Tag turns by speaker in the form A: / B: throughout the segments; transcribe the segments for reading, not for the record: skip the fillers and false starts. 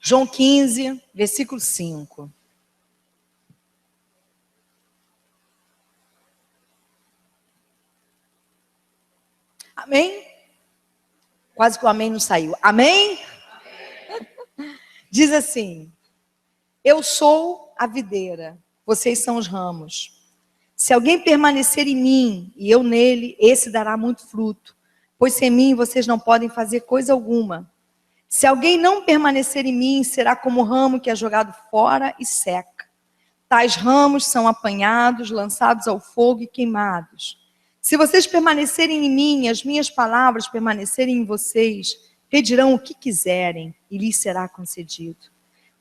A: João 15, versículo 5. Amém? Quase que o amém não saiu. Amém? Diz assim: eu sou a videira, vocês são os ramos. Se alguém permanecer em mim e eu nele, esse dará muito fruto, pois sem mim vocês não podem fazer coisa alguma. Se alguém não permanecer em mim, será como o ramo que é jogado fora e seca. Tais ramos são apanhados, lançados ao fogo e queimados. Se vocês permanecerem em mim e as minhas palavras permanecerem em vocês, pedirão o que quiserem e lhes será concedido.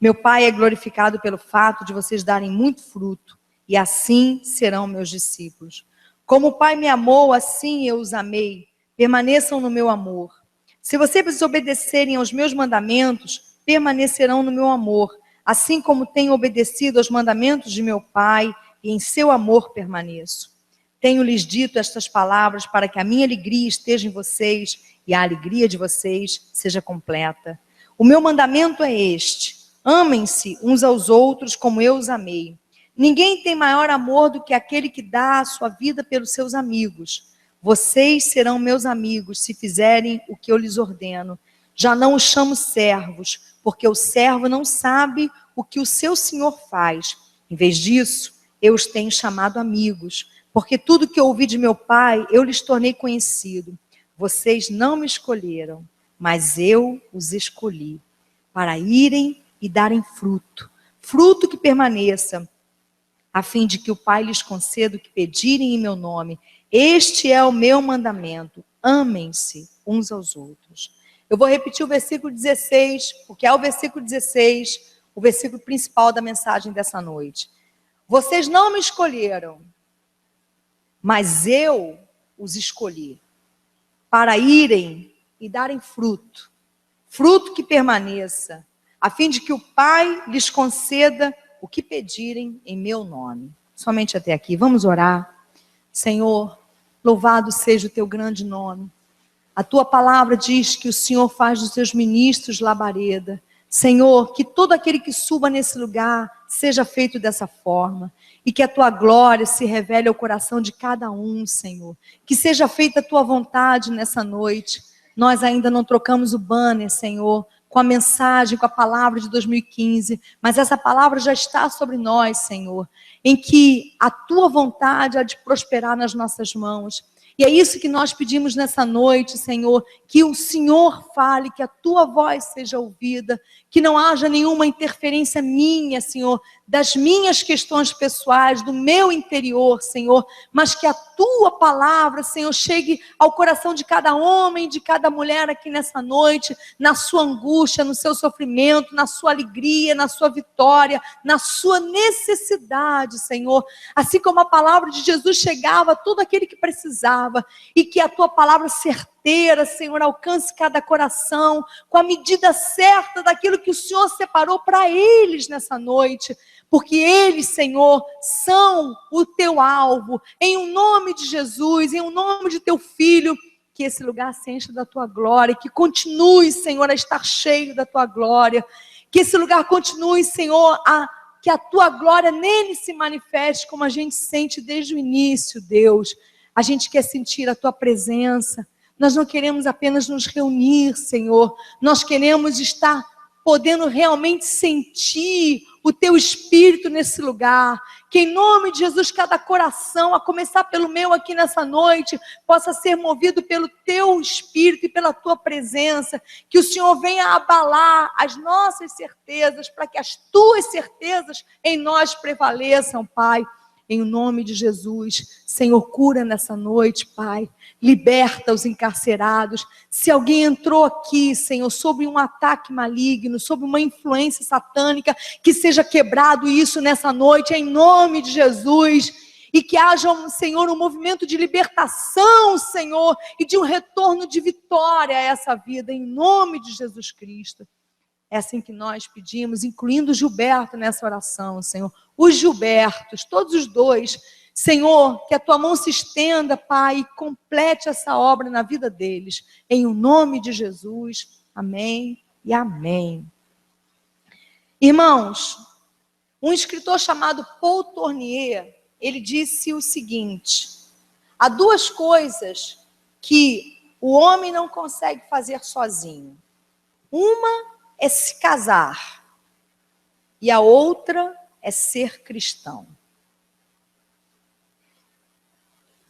A: Meu Pai é glorificado pelo fato de vocês darem muito fruto, e assim serão meus discípulos. Como o Pai me amou, assim eu os amei. Permaneçam no meu amor. Se vocês obedecerem aos meus mandamentos, permanecerão no meu amor, assim como tenho obedecido aos mandamentos de meu Pai, e em seu amor permaneço. Tenho-lhes dito estas palavras para que a minha alegria esteja em vocês e a alegria de vocês seja completa. O meu mandamento é este: amem-se uns aos outros como eu os amei. Ninguém tem maior amor do que aquele que dá a sua vida pelos seus amigos. Vocês serão meus amigos se fizerem o que eu lhes ordeno. Já não os chamo servos, porque o servo não sabe o que o seu senhor faz. Em vez disso, eu os tenho chamado amigos, porque tudo que eu ouvi de meu Pai, eu lhes tornei conhecido. Vocês não me escolheram, mas eu os escolhi, para irem e darem fruto, fruto que permaneça, a fim de que o Pai lhes conceda o que pedirem em meu nome. Este é o meu mandamento: amem-se uns aos outros. Eu vou repetir o versículo 16, porque é o versículo 16, o versículo principal da mensagem dessa noite. Vocês não me escolheram, mas eu os escolhi, para irem e darem fruto, fruto que permaneça, a fim de que o Pai lhes conceda o que pedirem em meu nome. Somente até aqui. Vamos orar. Senhor, louvado seja o teu grande nome. A tua palavra diz que o Senhor faz dos teus ministros labareda. Senhor, que todo aquele que suba nesse lugar seja feito dessa forma. E que a tua glória se revele ao coração de cada um, Senhor. Que seja feita a tua vontade nessa noite. Nós ainda não trocamos o banner, Senhor, com a mensagem, com a palavra de 2015, mas essa palavra já está sobre nós, Senhor, em que a tua vontade há de prosperar nas nossas mãos. E é isso que nós pedimos nessa noite, Senhor, que o Senhor fale, que a tua voz seja ouvida, que não haja nenhuma interferência minha, Senhor, das minhas questões pessoais, do meu interior, Senhor, mas que a tua palavra, Senhor, chegue ao coração de cada homem, de cada mulher aqui nessa noite, na sua angústia, no seu sofrimento, na sua alegria, na sua vitória, na sua necessidade, Senhor. Assim como a palavra de Jesus chegava a todo aquele que precisava, e que a tua palavra certeira, Senhor, alcance cada coração, com a medida certa daquilo que o Senhor separou para eles nessa noite, porque eles, Senhor, são o teu alvo. Em o nome de Jesus, em o nome de teu Filho, que esse lugar se encha da tua glória, que continue, Senhor, a estar cheio da tua glória, que esse lugar continue, Senhor, que a tua glória nele se manifeste, como a gente sente desde o início, Deus. A gente quer sentir a tua presença. Nós não queremos apenas nos reunir, Senhor. Nós queremos estar podendo realmente sentir o teu Espírito nesse lugar. Que em nome de Jesus, cada coração, a começar pelo meu aqui nessa noite, possa ser movido pelo teu Espírito e pela tua presença. Que o Senhor venha abalar as nossas certezas, para que as tuas certezas em nós prevaleçam, Pai. Em nome de Jesus, Senhor, cura nessa noite, Pai. Liberta os encarcerados. Se alguém entrou aqui, Senhor, sob um ataque maligno, sob uma influência satânica, que seja quebrado isso nessa noite, em nome de Jesus. E que haja, Senhor, um movimento de libertação, Senhor, e de um retorno de vitória a essa vida, em nome de Jesus Cristo. É assim que nós pedimos, incluindo o Gilberto nessa oração, Senhor. Os Gilbertos, todos os dois. Senhor, que a tua mão se estenda, Pai, e complete essa obra na vida deles. Em o nome de Jesus. Amém e amém. Irmãos, um escritor chamado Paul Tournier, ele disse o seguinte: há duas coisas que o homem não consegue fazer sozinho. Uma é se casar e a outra é ser cristão.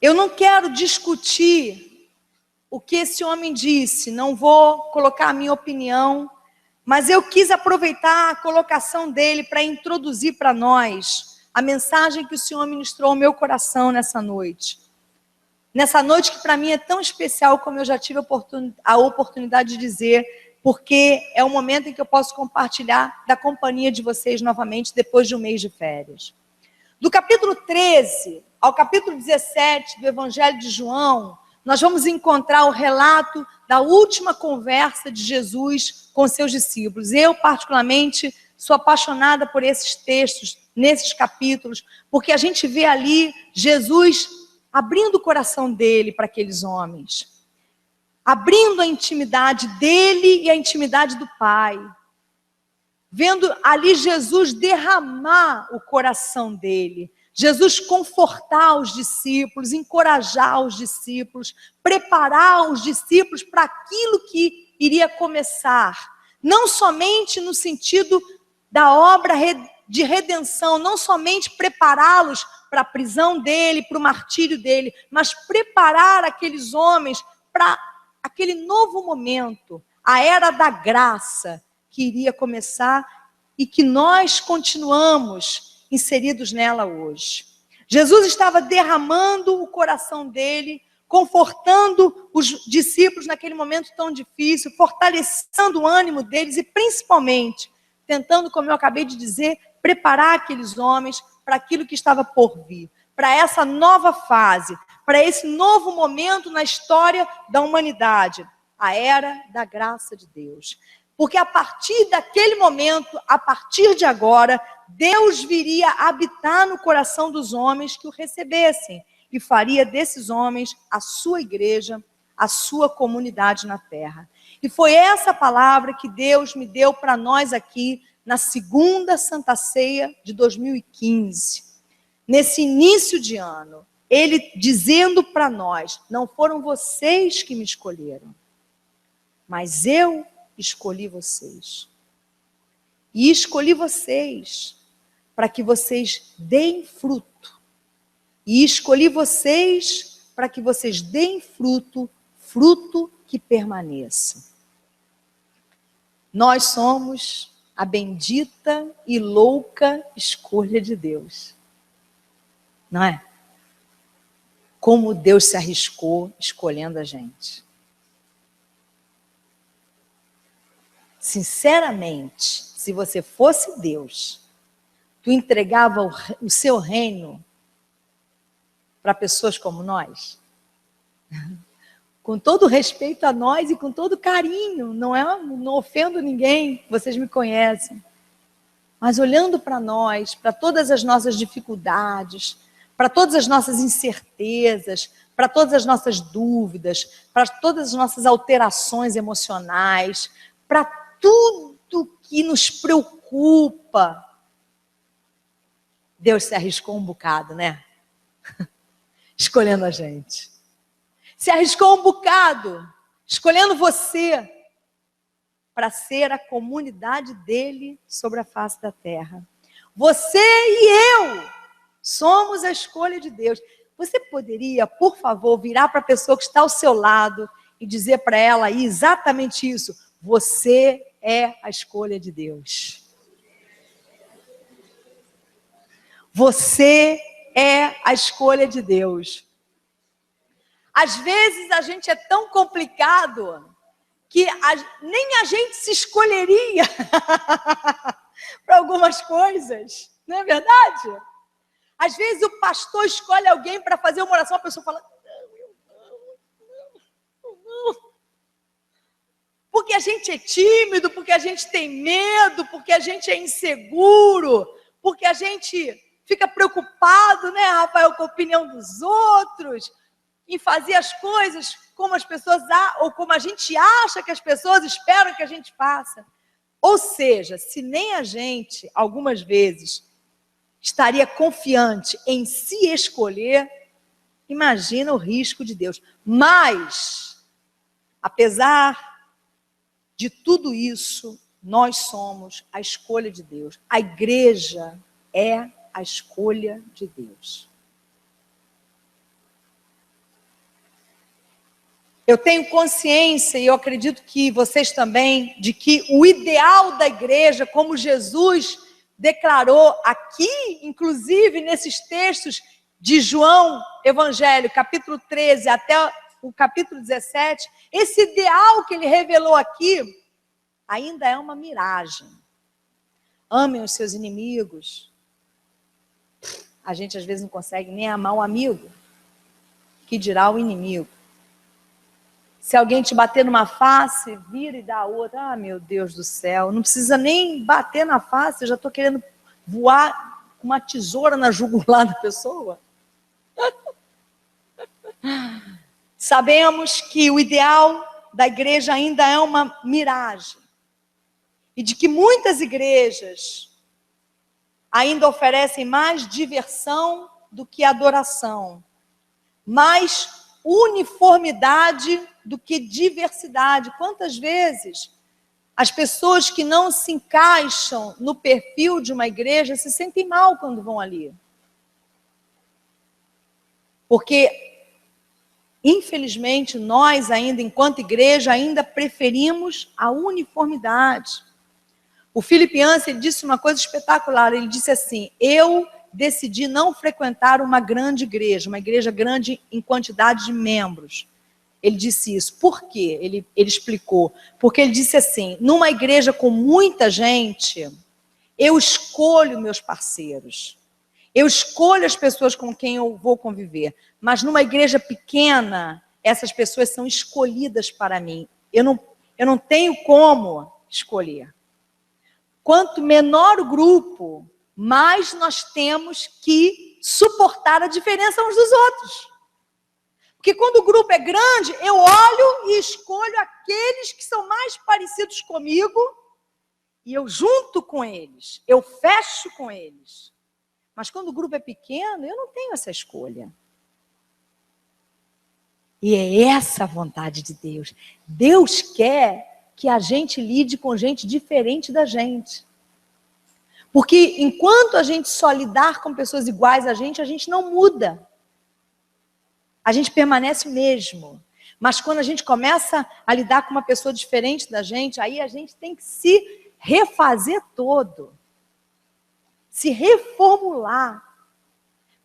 A: Eu não quero discutir o que esse homem disse, não vou colocar a minha opinião, mas eu quis aproveitar a colocação dele para introduzir para nós a mensagem que o Senhor ministrou ao meu coração nessa noite. Nessa noite que para mim é tão especial, como eu já tive a oportunidade de dizer, porque é o momento em que eu posso compartilhar da companhia de vocês novamente, depois de um mês de férias. Do capítulo 13 ao capítulo 17 do Evangelho de João, nós vamos encontrar o relato da última conversa de Jesus com seus discípulos. Eu, particularmente, sou apaixonada por esses textos, nesses capítulos, porque a gente vê ali Jesus abrindo o coração dele para aqueles homens, abrindo a intimidade dele e a intimidade do Pai, vendo ali Jesus derramar o coração dele, Jesus confortar os discípulos, encorajar os discípulos, preparar os discípulos para aquilo que iria começar, não somente no sentido da obra de redenção, não somente prepará-los para a prisão dele, para o martírio dele, mas preparar aqueles homens para aquele novo momento, a era da graça que iria começar e que nós continuamos inseridos nela hoje. Jesus estava derramando o coração dele, confortando os discípulos naquele momento tão difícil, fortalecendo o ânimo deles e principalmente tentando, como eu acabei de dizer, preparar aqueles homens para aquilo que estava por vir, para essa nova fase, para esse novo momento na história da humanidade, a era da graça de Deus. Porque a partir daquele momento, a partir de agora, Deus viria habitar no coração dos homens que o recebessem e faria desses homens a sua igreja, a sua comunidade na terra. E foi essa palavra que Deus me deu para nós aqui na segunda Santa Ceia de 2015. Nesse início de ano, Ele dizendo para nós: não foram vocês que me escolheram, mas eu escolhi vocês. E escolhi vocês para que vocês deem fruto. E escolhi vocês para que vocês deem fruto, fruto que permaneça. Nós somos a bendita e louca escolha de Deus. Não é? Como Deus se arriscou escolhendo a gente. Sinceramente, se você fosse Deus, tu entregava o seu reino para pessoas como nós? Com todo respeito a nós e com todo carinho, não ofendo ninguém, vocês me conhecem. Mas olhando para nós, para todas as nossas dificuldades, para todas as nossas incertezas, para todas as nossas dúvidas, para todas as nossas alterações emocionais, para tudo que nos preocupa, Deus se arriscou um bocado, né? Escolhendo a gente. Se arriscou um bocado, escolhendo você para ser a comunidade dele sobre a face da terra. Você e eu somos a escolha de Deus. Você poderia, por favor, virar para a pessoa que está ao seu lado e dizer para ela aí exatamente isso: você é a escolha de Deus. Você é a escolha de Deus. Às vezes a gente é tão complicado que nem a gente se escolheria para algumas coisas. Não é verdade? Às vezes o pastor escolhe alguém para fazer uma oração, a pessoa fala: não. Porque a gente é tímido, porque a gente tem medo, porque a gente é inseguro, porque a gente fica preocupado, né, Rafael, com a opinião dos outros, em fazer as coisas como as pessoas, ou como a gente acha que as pessoas esperam que a gente faça. Ou seja, se nem a gente, algumas vezes, estaria confiante em se escolher, imagina o risco de Deus. Mas, apesar de tudo isso, nós somos a escolha de Deus. A igreja é a escolha de Deus. Eu tenho consciência, e eu acredito que vocês também, de que o ideal da igreja, como Jesus declarou aqui, inclusive nesses textos de João, Evangelho, capítulo 13 até o capítulo 17, esse ideal que ele revelou aqui, ainda é uma miragem. Amem os seus inimigos. A gente às vezes não consegue nem amar o amigo, que dirá o inimigo. Se alguém te bater numa face, vira e dá a outra. Ah, meu Deus do céu, não precisa nem bater na face, eu já estou querendo voar com uma tesoura na jugular da pessoa. Sabemos que o ideal da igreja ainda é uma miragem. E de que muitas igrejas ainda oferecem mais diversão do que adoração. Mais uniformidade do que diversidade. Quantas vezes as pessoas que não se encaixam no perfil de uma igreja se sentem mal quando vão ali? Porque, infelizmente, nós ainda, enquanto igreja, ainda preferimos a uniformidade. O Philip Yancey disse uma coisa espetacular, ele disse assim: eu decidi não frequentar uma grande igreja, uma igreja grande em quantidade de membros. Ele disse isso. Por quê? Ele explicou. Porque ele disse assim: numa igreja com muita gente, eu escolho meus parceiros. Eu escolho as pessoas com quem eu vou conviver. Mas numa igreja pequena, essas pessoas são escolhidas para mim. Eu não tenho como escolher. Quanto menor o grupo, mais nós temos que suportar a diferença uns dos outros. Porque quando o grupo é grande, eu olho e escolho aqueles que são mais parecidos comigo e eu junto com eles, eu fecho com eles. Mas quando o grupo é pequeno, eu não tenho essa escolha. E é essa a vontade de Deus. Deus quer que a gente lide com gente diferente da gente. Porque enquanto a gente só lidar com pessoas iguais a gente não muda. A gente permanece o mesmo. Mas quando a gente começa a lidar com uma pessoa diferente da gente, aí a gente tem que se refazer todo. Se reformular.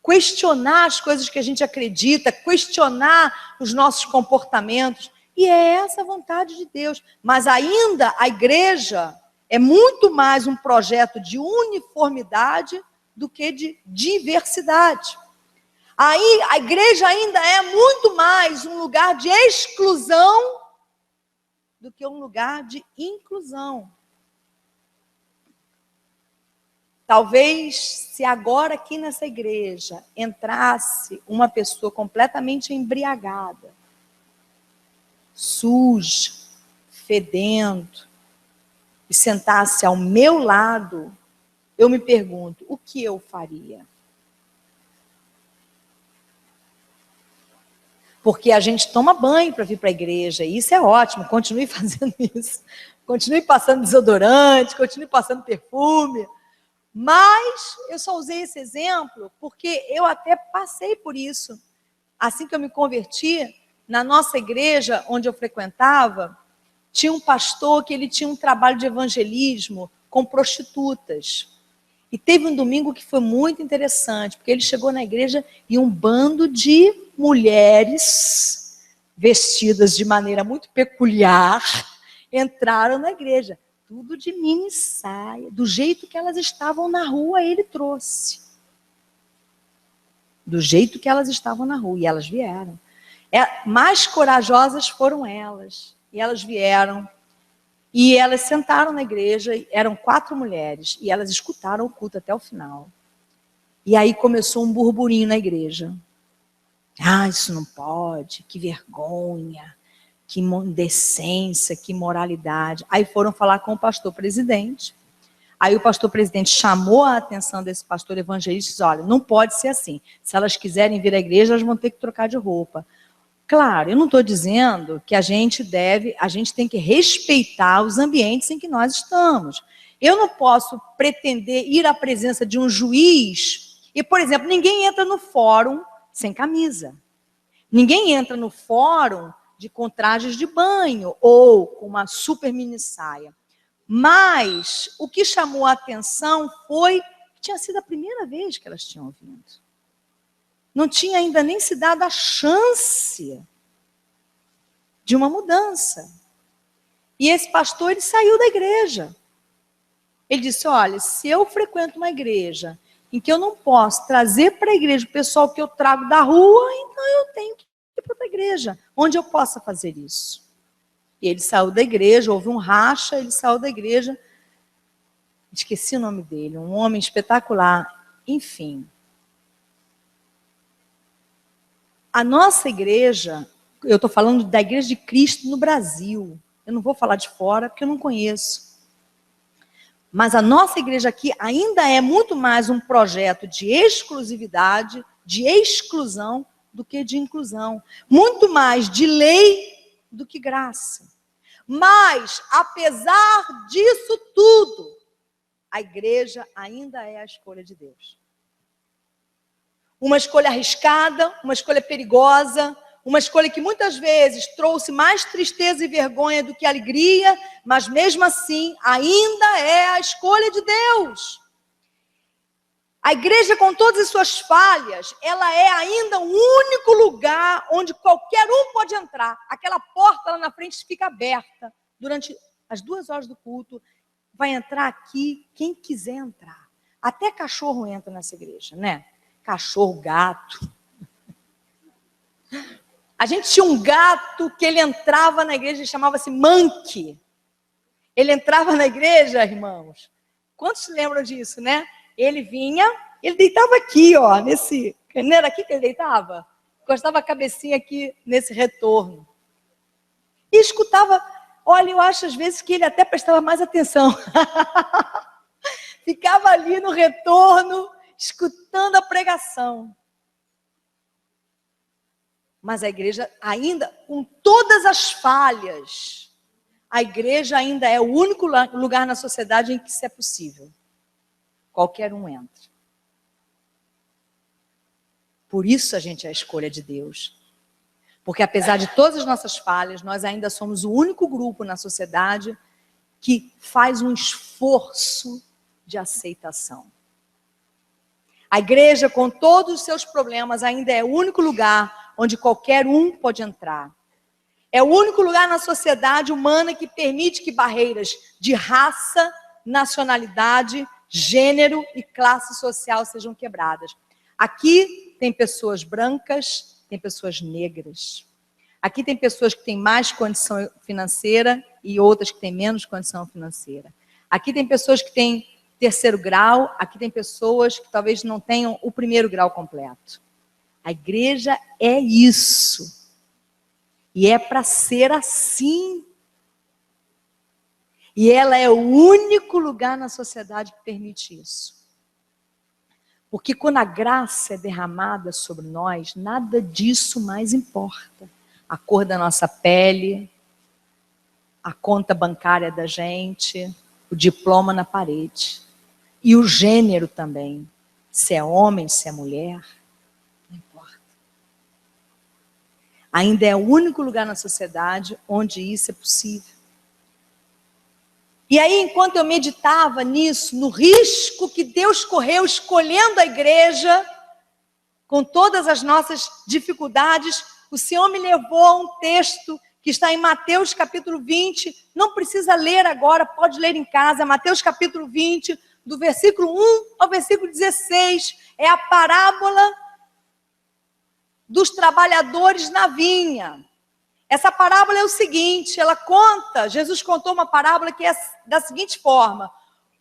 A: Questionar as coisas que a gente acredita, questionar os nossos comportamentos. E é essa a vontade de Deus. Mas ainda a igreja é muito mais um projeto de uniformidade do que de diversidade. Aí a igreja ainda é muito mais um lugar de exclusão do que um lugar de inclusão. Talvez se agora aqui nessa igreja entrasse uma pessoa completamente embriagada, suja, fedendo, e sentasse ao meu lado, eu me pergunto, o que eu faria? Porque a gente toma banho para vir para a igreja, e isso é ótimo, continue fazendo isso. Continue passando desodorante, continue passando perfume. Mas eu só usei esse exemplo porque eu até passei por isso. Assim que eu me converti, na nossa igreja onde eu frequentava, tinha um pastor que ele tinha um trabalho de evangelismo com prostitutas. E teve um domingo que foi muito interessante, porque ele chegou na igreja e um bando de mulheres vestidas de maneira muito peculiar entraram na igreja. Tudo de mini saia, do jeito que elas estavam na rua, ele trouxe. Do jeito que elas estavam na rua, e elas vieram. Mais corajosas foram elas, e elas vieram. E elas sentaram na igreja, eram 4 mulheres, e elas escutaram o culto até o final. E aí começou um burburinho na igreja. Ah, isso não pode, que vergonha, que indecência, que imoralidade. Aí foram falar com o pastor presidente. Aí o pastor presidente chamou a atenção desse pastor evangelista e disse, olha, não pode ser assim. Se elas quiserem vir à igreja, elas vão ter que trocar de roupa. Claro, eu não estou dizendo que a gente tem que respeitar os ambientes em que nós estamos. Eu não posso pretender ir à presença de um juiz e, por exemplo, ninguém entra no fórum sem camisa. Ninguém entra no fórum com trajes de banho ou com uma super mini saia. Mas o que chamou a atenção foi que tinha sido a primeira vez que elas tinham vindo. Não tinha ainda nem se dado a chance de uma mudança. E esse pastor, ele saiu da igreja. Ele disse, olha, se eu frequento uma igreja em que eu não posso trazer para a igreja o pessoal que eu trago da rua, então eu tenho que ir para outra igreja, onde eu possa fazer isso. E ele saiu da igreja, houve um racha, ele saiu da igreja, esqueci o nome dele, um homem espetacular, enfim. A nossa igreja, eu estou falando da Igreja de Cristo no Brasil, eu não vou falar de fora porque eu não conheço. Mas a nossa igreja aqui ainda é muito mais um projeto de exclusividade, de exclusão, do que de inclusão. Muito mais de lei do que graça. Mas, apesar disso tudo, a igreja ainda é a escolha de Deus. Uma escolha arriscada, uma escolha perigosa, uma escolha que muitas vezes trouxe mais tristeza e vergonha do que alegria, mas mesmo assim ainda é a escolha de Deus. A igreja, com todas as suas falhas, ela é ainda o único lugar onde qualquer um pode entrar. Aquela porta lá na frente fica aberta durante as 2 horas do culto. Vai entrar aqui quem quiser entrar. Até cachorro entra nessa igreja, né? Cachorro, gato. A gente tinha um gato que ele entrava na igreja e chamava-se Monkey. Ele entrava na igreja, irmãos. Quantos se lembram disso, né? Ele vinha, ele deitava aqui, ó, nesse... Não era aqui que ele deitava? Encostava a cabecinha aqui nesse retorno. E escutava, olha, eu acho às vezes que ele até prestava mais atenção. Ficava ali no retorno, escutando a pregação. Mas a igreja ainda, com todas as falhas, a igreja ainda é o único lugar na sociedade em que isso é possível. Qualquer um entra. Por isso a gente é a escolha de Deus. Porque apesar de todas as nossas falhas, nós ainda somos o único grupo na sociedade que faz um esforço de aceitação. A igreja, com todos os seus problemas, ainda é o único lugar onde qualquer um pode entrar. É o único lugar na sociedade humana que permite que barreiras de raça, nacionalidade, gênero e classe social sejam quebradas. Aqui tem pessoas brancas, tem pessoas negras. Aqui tem pessoas que têm mais condição financeira e outras que têm menos condição financeira. Aqui tem pessoas que têm 3º grau, aqui tem pessoas que talvez não tenham o 1º grau completo. A igreja é isso. E é para ser assim. E ela é o único lugar na sociedade que permite isso. Porque quando a graça é derramada sobre nós, nada disso mais importa. A cor da nossa pele, a conta bancária da gente, o diploma na parede. E o gênero também. Se é homem, se é mulher, não importa. Ainda é o único lugar na sociedade onde isso é possível. E aí, enquanto eu meditava nisso, no risco que Deus correu escolhendo a igreja, com todas as nossas dificuldades, o Senhor me levou a um texto que está em Mateus capítulo 20, não precisa ler agora, pode ler em casa, Mateus capítulo 20, do versículo 1 ao versículo 16, é a parábola dos trabalhadores na vinha. Essa parábola é o seguinte, Jesus contou uma parábola que é da seguinte forma: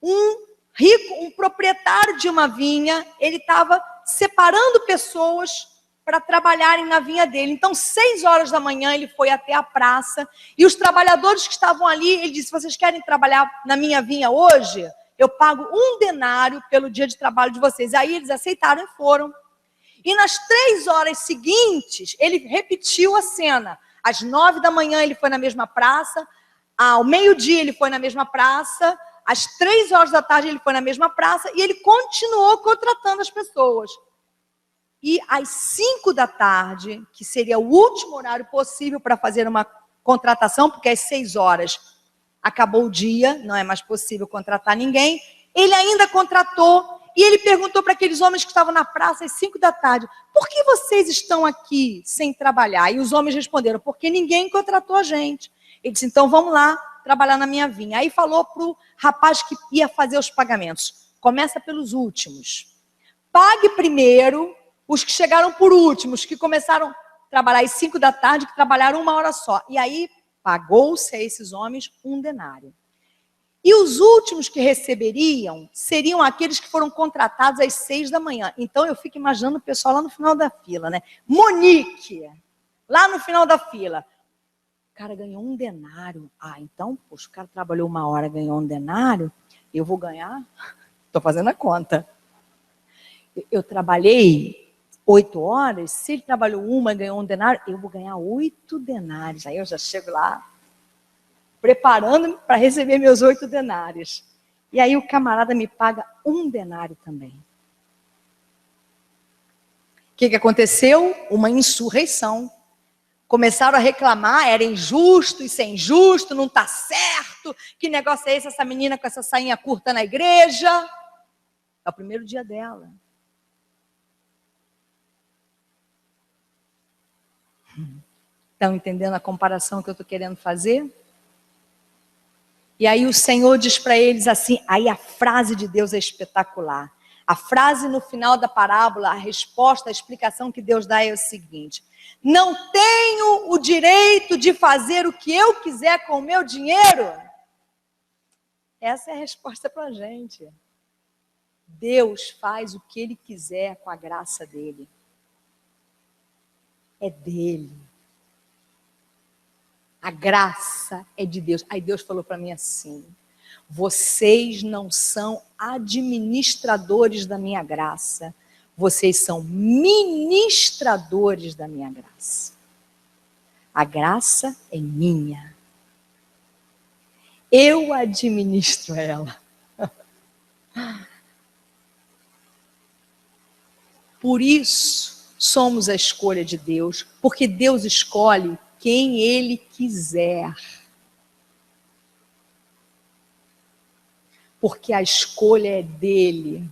A: um rico, um proprietário de uma vinha, ele estava separando pessoas para trabalharem na vinha dele. Então, 6 horas da manhã, ele foi até a praça, e os trabalhadores que estavam ali, ele disse: vocês querem trabalhar na minha vinha hoje? Eu pago 1 denário pelo dia de trabalho de vocês. Aí eles aceitaram e foram. E nas 3 horas seguintes, ele repetiu a cena. Às 9 da manhã, ele foi na mesma praça, ao meio-dia, ele foi na mesma praça, às 3 horas da tarde, ele foi na mesma praça, e ele continuou contratando as pessoas. E às 5 da tarde, que seria o último horário possível para fazer uma contratação, porque às 6 horas acabou o dia, não é mais possível contratar ninguém, ele ainda contratou, e ele perguntou para aqueles homens que estavam na praça às 5 da tarde: por que vocês estão aqui sem trabalhar? E os homens responderam: porque ninguém contratou a gente. Ele disse: então vamos lá trabalhar na minha vinha. Aí falou para o rapaz que ia fazer os pagamentos: começa pelos últimos. Pague primeiro os que chegaram por últimos, que começaram a trabalhar às 5 da tarde, que trabalharam 1 hora só. E aí pagou-se a esses homens 1 denário. E os últimos que receberiam seriam aqueles que foram contratados às 6 da manhã. Então eu fico imaginando o pessoal lá no final da fila, né? Monique, lá no final da fila. O cara ganhou 1 denário. Ah, então, poxa, o cara trabalhou 1 hora, ganhou 1 denário. Eu vou ganhar? Estou fazendo a conta. Eu trabalhei 8 horas. Se ele trabalhou 1 e ganhou 1 denário, eu vou ganhar 8 denários. Aí eu já chego lá, preparando-me para receber meus 8 denários. E aí o camarada me paga 1 denário também. O que aconteceu? Uma insurreição. Começaram a reclamar: era injusto, isso é injusto, não está certo, que negócio é esse, essa menina com essa sainha curta na igreja? É o primeiro dia dela. Estão entendendo a comparação que eu estou querendo fazer? E aí o Senhor diz para eles assim, aí a frase de Deus é espetacular. A frase no final da parábola, a resposta, a explicação que Deus dá é o seguinte: não tenho o direito de fazer o que eu quiser com o meu dinheiro? Essa é a resposta para a gente. Deus faz o que Ele quiser com a graça dEle. É dEle. A graça é de Deus. Aí Deus falou para mim assim: vocês não são administradores da minha graça, vocês são ministradores da minha graça. A graça é minha. Eu administro ela. Por isso, somos a escolha de Deus, porque Deus escolhe quem Ele quiser. Porque a escolha é dEle,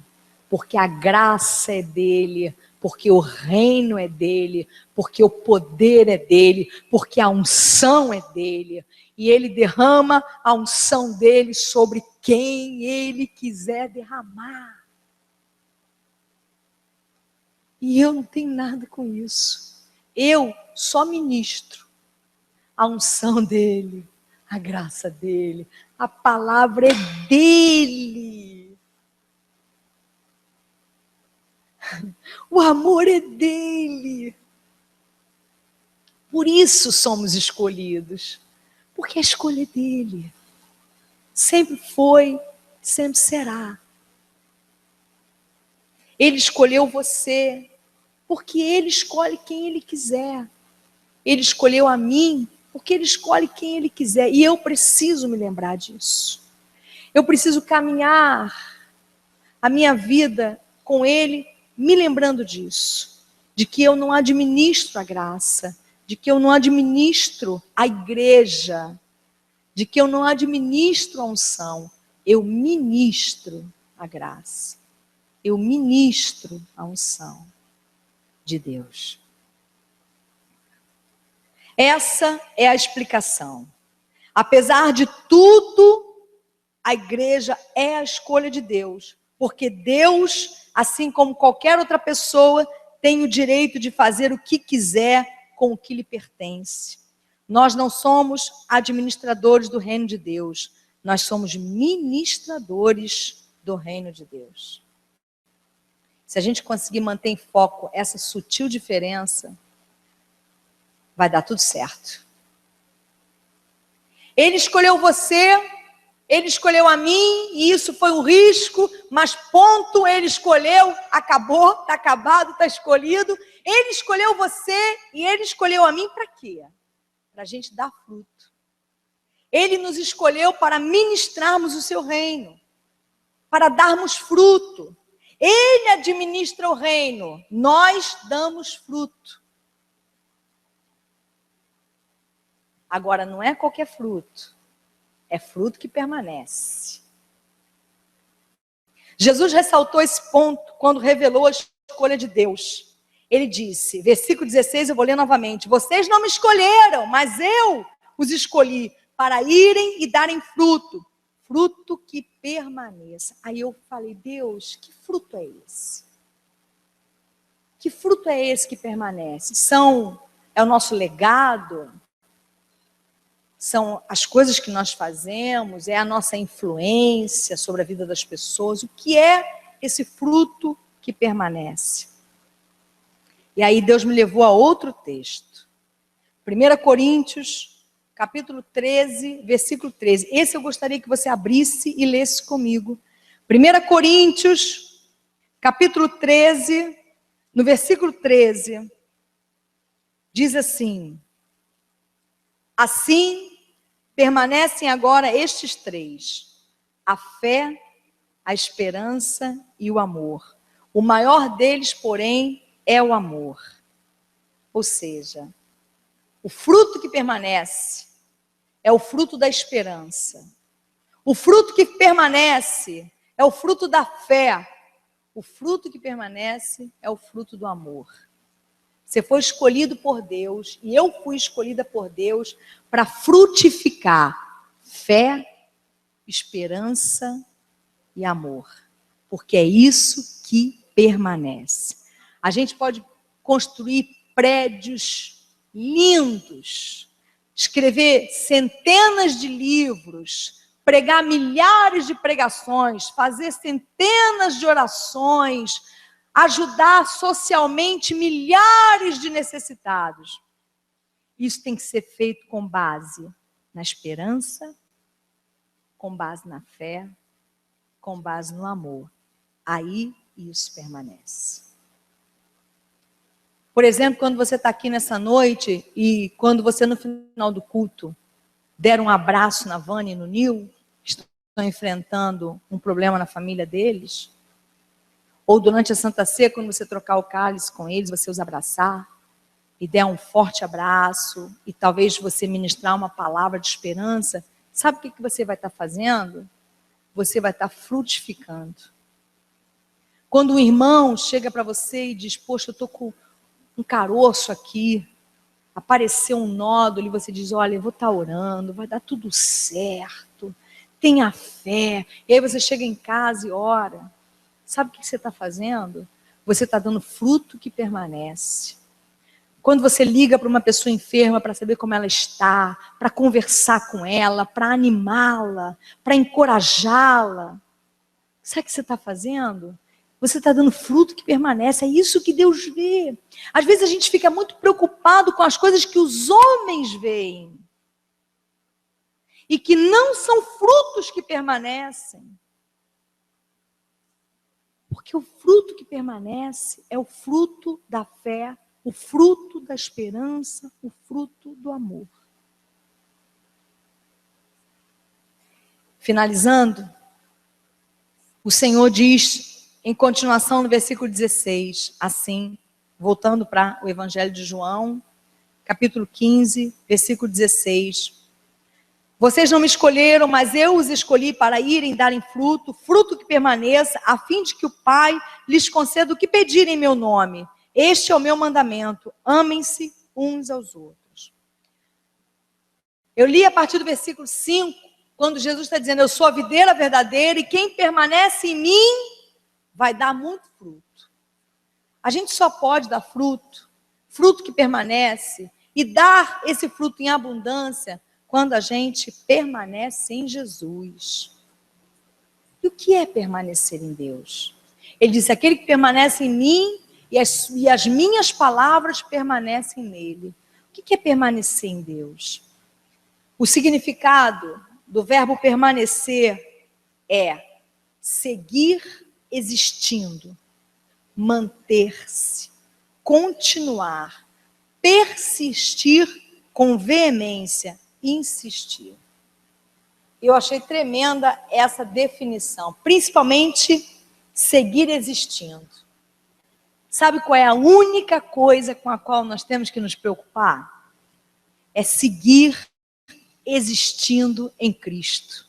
A: porque a graça é dEle, porque o reino é dEle, porque o poder é dEle, porque a unção é dEle. E Ele derrama a unção dEle sobre quem Ele quiser derramar. E eu não tenho nada com isso. Eu só ministro a unção dEle, a graça dEle, a palavra é dEle. O amor é dEle. Por isso somos escolhidos. Porque a escolha é dEle. Sempre foi, sempre será. Ele escolheu você, porque Ele escolhe quem Ele quiser. Ele escolheu a mim, porque Ele escolhe quem Ele quiser. E eu preciso me lembrar disso. Eu preciso caminhar a minha vida com Ele, me lembrando disso. De que eu não administro a graça. De que eu não administro a igreja. De que eu não administro a unção. Eu ministro a graça. Eu ministro a unção de Deus. Essa é a explicação. Apesar de tudo, a igreja é a escolha de Deus. Porque Deus, assim como qualquer outra pessoa, tem o direito de fazer o que quiser com o que lhe pertence. Nós não somos administradores do reino de Deus. Nós somos ministradores do reino de Deus. se a gente conseguir manter em foco essa sutil diferença, vai dar tudo certo. Ele escolheu você, ele escolheu a mim, e isso foi um risco, mas ponto, ele escolheu, acabou, está acabado, está escolhido. Ele escolheu você e ele escolheu a mim para quê? Para a gente dar fruto. Ele nos escolheu para ministrarmos o seu reino, para darmos fruto. Ele administra o reino, nós damos fruto. Agora, não é qualquer fruto, é fruto que permanece. Jesus ressaltou esse ponto quando revelou a escolha de Deus. Ele disse, versículo 16, eu vou ler novamente: vocês não me escolheram, mas eu os escolhi para irem e darem fruto, fruto que permaneça. Aí eu falei, Deus, que fruto é esse? Que fruto é esse que permanece? É o nosso legado? São as coisas que nós fazemos? É a nossa influência sobre a vida das pessoas? O que é esse fruto que permanece? E aí Deus me levou a outro texto. 1 Coríntios, capítulo 13, versículo 13. Esse eu gostaria que você abrisse e lesse comigo. 1 Coríntios, capítulo 13, no versículo 13, diz assim: assim permanecem agora estes três: a fé, a esperança e o amor. O maior deles, porém, é o amor. Ou seja, o fruto que permanece é o fruto da esperança. O fruto que permanece é o fruto da fé. O fruto que permanece é o fruto do amor. Você foi escolhido por Deus, e eu fui escolhida por Deus para frutificar fé, esperança e amor. Porque é isso que permanece. A gente pode construir prédios lindos, escrever centenas de livros, pregar milhares de pregações, fazer centenas de orações, ajudar socialmente milhares de necessitados. Isso tem que ser feito com base na esperança, com base na fé, com base no amor. Aí isso permanece. Por exemplo, quando você está aqui nessa noite e quando você no final do culto der um abraço na Vânia e no Nil, que estão enfrentando um problema na família deles, ou durante a Santa Ceia, quando você trocar o cálice com eles, você os abraçar e der um forte abraço e talvez você ministrar uma palavra de esperança, sabe o que você vai estar fazendo? Você vai estar frutificando. Quando um irmão chega para você e diz, poxa, eu estou com um caroço aqui, apareceu um nódulo, e você diz, olha, eu vou estar orando, vai dar tudo certo, tenha fé. E aí você chega em casa e ora. Sabe o que você está fazendo? Você está dando fruto que permanece. Quando você liga para uma pessoa enferma para saber como ela está, para conversar com ela, para animá-la, para encorajá-la, sabe o que você está fazendo? Você está dando fruto que permanece. É isso que Deus vê. Às vezes a gente fica muito preocupado com as coisas que os homens veem e que não são frutos que permanecem. Porque o fruto que permanece é o fruto da fé, o fruto da esperança, o fruto do amor. Finalizando, o Senhor diz, em continuação no versículo 16, assim, voltando para o Evangelho de João, capítulo 15, versículo 16. Vocês não me escolheram, mas eu os escolhi para irem darem fruto, fruto que permaneça, a fim de que o Pai lhes conceda o que pedirem em meu nome. Este é o meu mandamento, amem-se uns aos outros. Eu li a partir do versículo 5, quando Jesus está dizendo, eu sou a videira verdadeira e quem permanece em mim vai dar muito fruto. A gente só pode dar fruto, fruto que permanece, e dar esse fruto em abundância, quando a gente permanece em Jesus. E o que é permanecer em Deus? Ele disse, aquele que permanece em mim e as minhas palavras permanecem nele. O que é permanecer em Deus? O significado do verbo permanecer é seguir existindo, manter-se, continuar, persistir com veemência, insistir. Eu achei tremenda essa definição, principalmente seguir existindo. Sabe qual é a única coisa com a qual nós temos que nos preocupar? É seguir existindo em Cristo.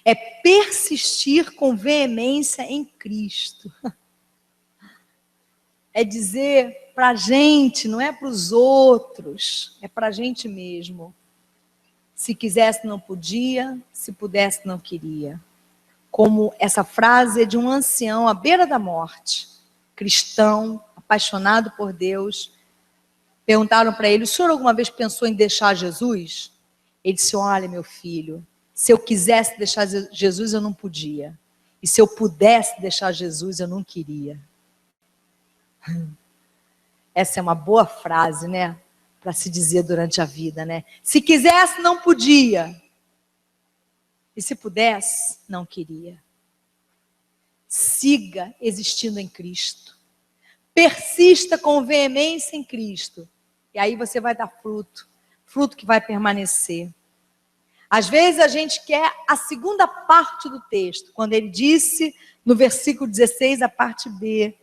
A: É persistir com veemência em Cristo. É dizer para a gente, não é para os outros, é para a gente mesmo. Se quisesse, não podia, se pudesse, não queria. Como essa frase é de um ancião à beira da morte, cristão, apaixonado por Deus. Perguntaram para ele, o senhor alguma vez pensou em deixar Jesus? Ele disse, olha, meu filho, se eu quisesse deixar Jesus, eu não podia. E se eu pudesse deixar Jesus, eu não queria. Essa é uma boa frase, né? Para se dizer durante a vida, né? Se quisesse, não podia. E se pudesse, não queria. Siga existindo em Cristo. Persista com veemência em Cristo. E aí você vai dar fruto. Fruto que vai permanecer. Às vezes a gente quer a segunda parte do texto. Quando ele disse, no versículo 16, a parte B.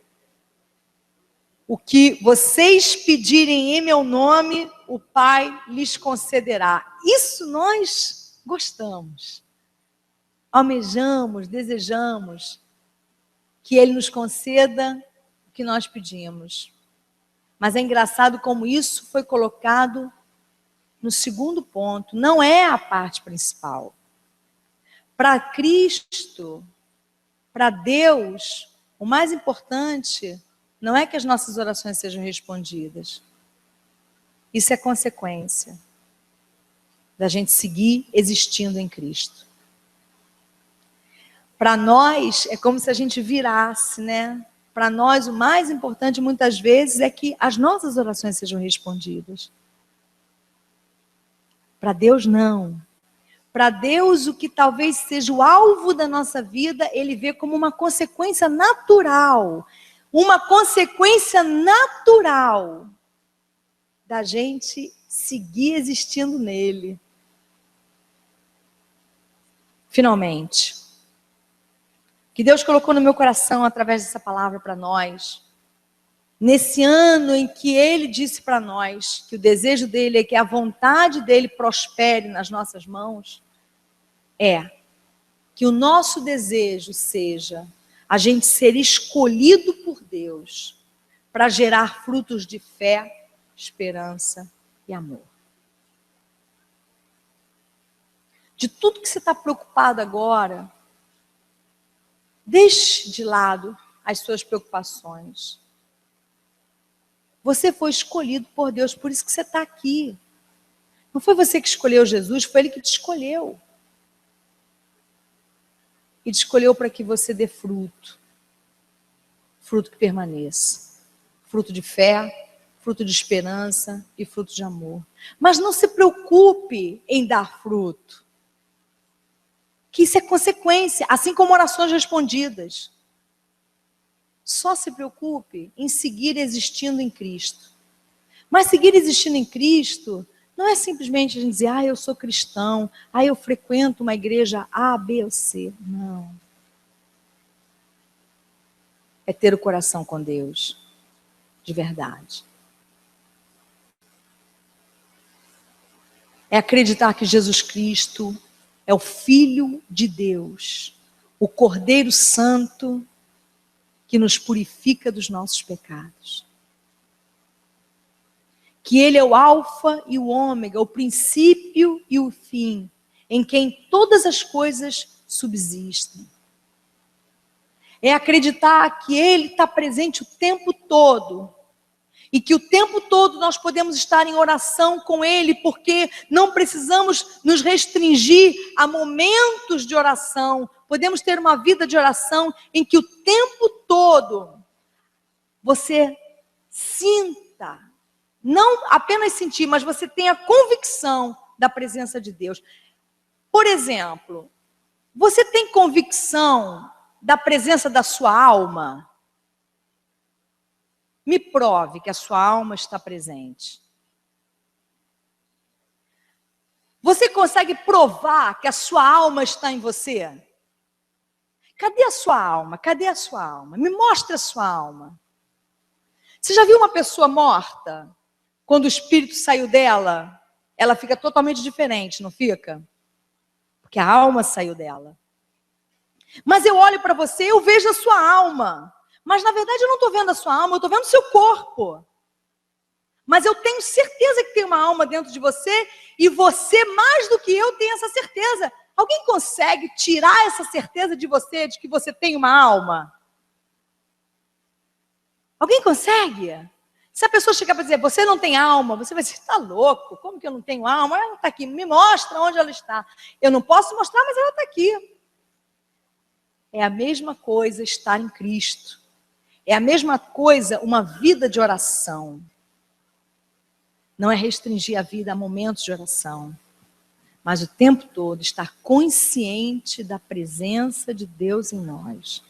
A: O que vocês pedirem em meu nome, o Pai lhes concederá. Isso nós gostamos. Almejamos, desejamos que Ele nos conceda o que nós pedimos. Mas é engraçado como isso foi colocado no segundo ponto. Não é a parte principal. Para Cristo, para Deus, o mais importante não é que as nossas orações sejam respondidas. Isso é consequência da gente seguir existindo em Cristo. Para nós, é como se a gente virasse, né? Para nós, o mais importante, muitas vezes, é que as nossas orações sejam respondidas. Para Deus, não. Para Deus, o que talvez seja o alvo da nossa vida, Ele vê como uma consequência natural. Uma consequência natural da gente seguir existindo nele. Finalmente, que Deus colocou no meu coração através dessa palavra para nós, nesse ano em que Ele disse para nós que o desejo dele é que a vontade dele prospere nas nossas mãos, é que o nosso desejo seja a gente ser escolhido por Deus para gerar frutos de fé, esperança e amor. De tudo que você está preocupado agora, deixe de lado as suas preocupações. Você foi escolhido por Deus, por isso que você está aqui. Não foi você que escolheu Jesus, foi Ele que te escolheu. E te escolheu para que você dê fruto. Fruto que permaneça. Fruto de fé, fruto de esperança e fruto de amor. Mas não se preocupe em dar fruto. Que isso é consequência, assim como orações respondidas. Só se preocupe em seguir existindo em Cristo. Mas seguir existindo em Cristo não é simplesmente a gente dizer, eu sou cristão, eu frequento uma igreja A, B ou C. Não. É ter o coração com Deus, de verdade. É acreditar que Jesus Cristo é o Filho de Deus, o Cordeiro Santo que nos purifica dos nossos pecados. Que Ele é o alfa e o ômega, o princípio e o fim, em quem todas as coisas subsistem. É acreditar que Ele está presente o tempo todo E que o tempo todo nós podemos estar em oração com Ele, porque não precisamos nos restringir a momentos de oração. Podemos ter uma vida de oração em que o tempo todo você sinta, não apenas sentir, mas você tenha convicção da presença de Deus. Por exemplo, você tem convicção da presença da sua alma? Me prove que a sua alma está presente. Você consegue provar que a sua alma está em você? Cadê a sua alma? Cadê a sua alma? Me mostre a sua alma. Você já viu uma pessoa morta? Quando o espírito saiu dela, ela fica totalmente diferente, não fica? Porque a alma saiu dela. Mas eu olho para você, eu vejo a sua alma. Mas na verdade eu não estou vendo a sua alma, eu estou vendo o seu corpo. Mas eu tenho certeza que tem uma alma dentro de você, e você, mais do que eu, tem essa certeza. Alguém consegue tirar essa certeza de você, de que você tem uma alma? Alguém consegue? Se a pessoa chegar para dizer, você não tem alma, você vai dizer, está louco, como que eu não tenho alma? Ela está aqui, me mostra onde ela está. Eu não posso mostrar, mas ela está aqui. É a mesma coisa estar em Cristo. É a mesma coisa uma vida de oração. Não é restringir a vida a momentos de oração, mas o tempo todo estar consciente da presença de Deus em nós.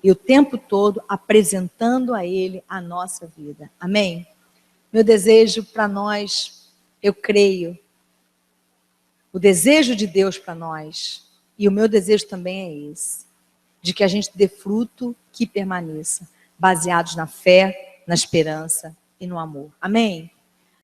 A: E o tempo todo apresentando a Ele a nossa vida. Amém? Meu desejo para nós, eu creio, o desejo de Deus para nós, e o meu desejo também é esse, de que a gente dê fruto que permaneça, baseados na fé, na esperança e no amor. Amém?